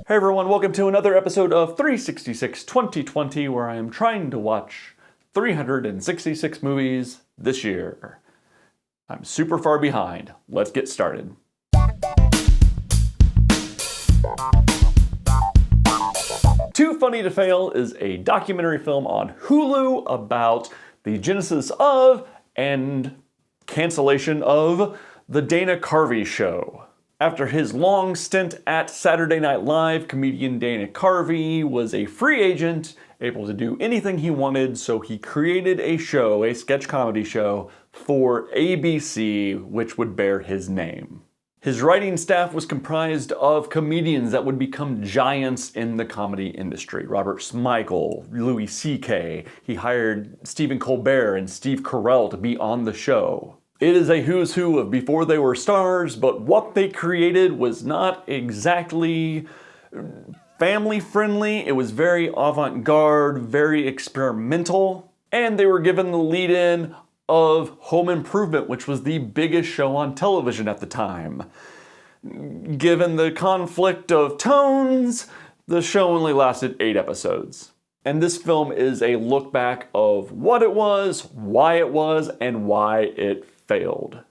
Hey everyone, welcome to another episode of 366 2020, where I am trying to watch 366 movies this year. I'm super far behind. Let's get started. Too Funny to Fail is a documentary film on Hulu about the genesis of and cancellation of the Dana Carvey Show. After his long stint at Saturday Night Live, comedian Dana Carvey was a free agent, able to do anything he wanted, so he created a show, a sketch comedy show, for ABC, which would bear his name. His writing staff was comprised of comedians that would become giants in the comedy industry. Robert Smigel, Louis C.K. He hired Stephen Colbert and Steve Carell to be on the show. It is a who's who of before they were stars, but what they created was not exactly family friendly. It was very avant-garde, very experimental, and they were given the lead-in of Home Improvement, which was the biggest show on television at the time. Given the conflict of tones, the show only lasted 8 episodes. And this film is a look back of what it was, and why it failed.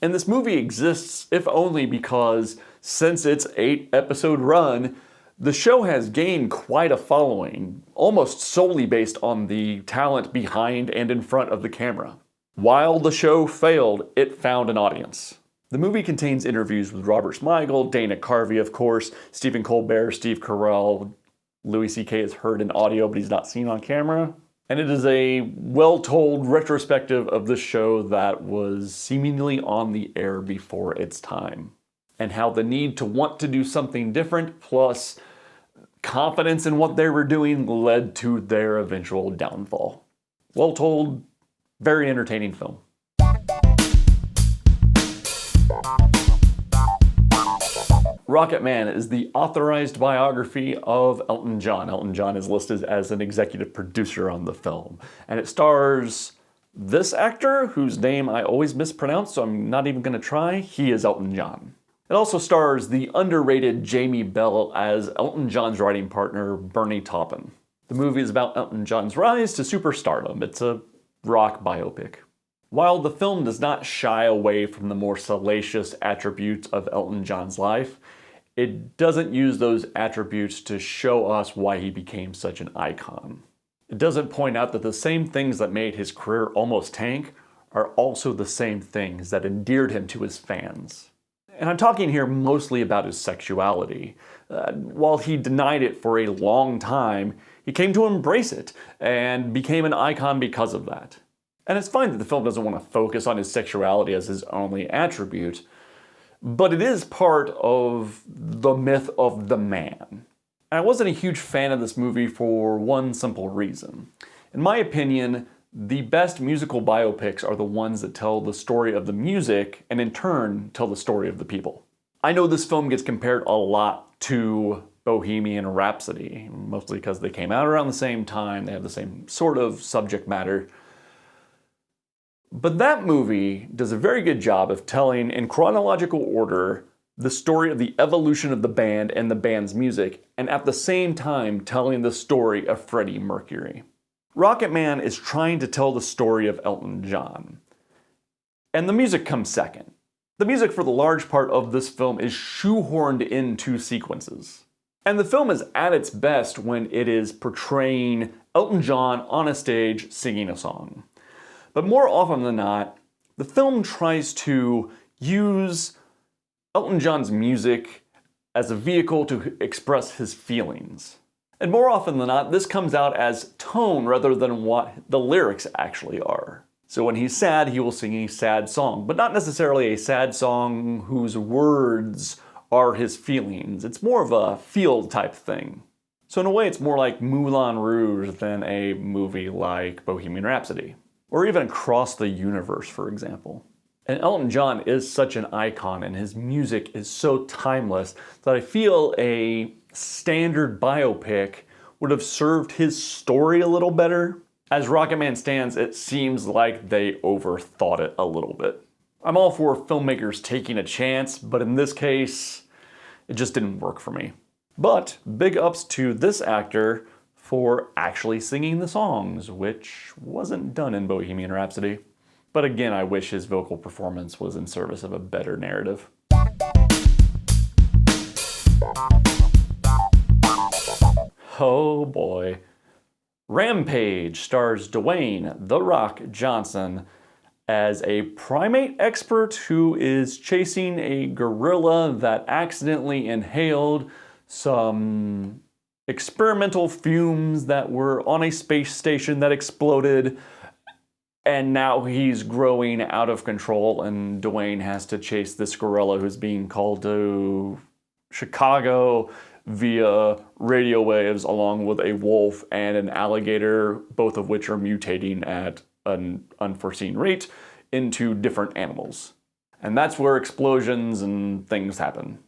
And this movie exists, if only because since its 8-episode run, the show has gained quite a following, almost solely based on the talent behind and in front of the camera. While the show failed, it found an audience. The movie contains interviews with Robert Smigel, Dana Carvey, of course, Stephen Colbert, Steve Carell. Louis C.K. is heard in audio, but he's not seen on camera. And it is a well-told retrospective of the show that was seemingly on the air before its time, and how the need to want to do something different, plus confidence in what they were doing, led to their eventual downfall. Well-told, very entertaining film. Rocketman is the authorized biography of Elton John. Elton John is listed as an executive producer on the film. And it stars this actor, whose name I always mispronounce, so I'm not even going to try. He is Elton John. It also stars the underrated Jamie Bell as Elton John's writing partner, Bernie Taupin. The movie is about Elton John's rise to superstardom. It's a rock biopic. While the film does not shy away from the more salacious attributes of Elton John's life, it doesn't use those attributes to show us why he became such an icon. It doesn't point out that the same things that made his career almost tank are also the same things that endeared him to his fans. And I'm talking here mostly about his sexuality. While he denied it for a long time, he came to embrace it and became an icon because of that. And it's fine that the film doesn't want to focus on his sexuality as his only attribute, but it is part of the myth of the man. And I wasn't a huge fan of this movie for one simple reason. In my opinion, the best musical biopics are the ones that tell the story of the music and in turn tell the story of the people. I know this film gets compared a lot to Bohemian Rhapsody, mostly because they came out around the same time, they have the same sort of subject matter. But that movie does a very good job of telling, in chronological order, the story of the evolution of the band and the band's music, and at the same time telling the story of Freddie Mercury. Rocketman is trying to tell the story of Elton John, and the music comes second. The music for the large part of this film is shoehorned into sequences. And the film is at its best when it is portraying Elton John on a stage singing a song. But more often than not, the film tries to use Elton John's music as a vehicle to express his feelings. And more often than not, this comes out as tone rather than what the lyrics actually are. So when he's sad, he will sing a sad song, but not necessarily a sad song whose words are his feelings. It's more of a feel type thing. So in a way, it's more like Moulin Rouge than a movie like Bohemian Rhapsody. Or even Across the Universe, for example. And Elton John is such an icon and his music is so timeless that I feel a standard biopic would have served his story a little better. As Rocketman stands, it seems like they overthought it a little bit. I'm all for filmmakers taking a chance, but in this case, it just didn't work for me. But big ups to this actor for actually singing the songs, which wasn't done in Bohemian Rhapsody. But again, I wish his vocal performance was in service of a better narrative. Oh boy. Rampage stars Dwayne "The Rock" Johnson as a primate expert who is chasing a gorilla that accidentally inhaled some experimental fumes that were on a space station that exploded, and now he's growing out of control, and Dwayne has to chase this gorilla who's being called to Chicago via radio waves, along with a wolf and an alligator, both of which are mutating at an unforeseen rate into different animals. And that's where explosions and things happen.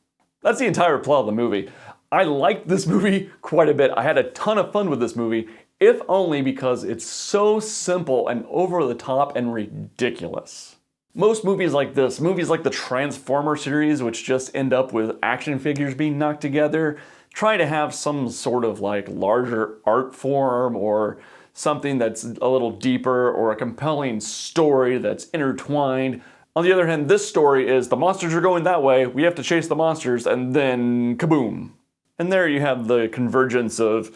That's the entire plot of the movie. I liked this movie quite a bit. I had a ton of fun with this movie, if only because it's so simple and over the top and ridiculous. Most movies like this, movies like the Transformer series, which just end up with action figures being knocked together, try to have some sort of like larger art form or something that's a little deeper or a compelling story that's intertwined. On the other hand, this story is the monsters are going that way, we have to chase the monsters, and then kaboom. And there you have the convergence of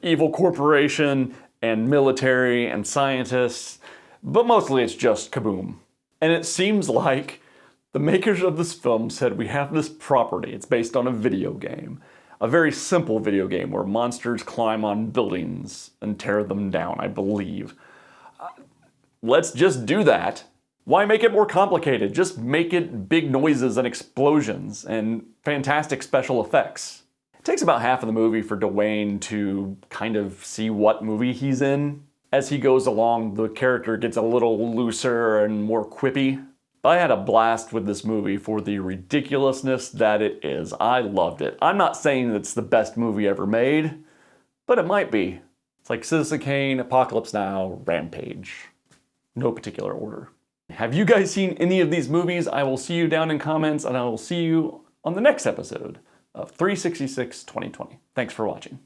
evil corporation and military and scientists, but mostly it's just kaboom. And it seems like the makers of this film said, we have this property, it's based on a video game. A very simple video game where monsters climb on buildings and tear them down, I believe. Let's just do that. Why make it more complicated? Just make it big noises and explosions and fantastic special effects. It takes about half of the movie for Dwayne to kind of see what movie he's in. As he goes along, the character gets a little looser and more quippy. I had a blast with this movie for the ridiculousness that it is. I loved it. I'm not saying it's the best movie ever made, but it might be. It's like Citizen Kane, Apocalypse Now, Rampage. No particular order. Have you guys seen any of these movies? I will see you down in comments, and I will see you on the next episode of 366 2020. Thanks for watching.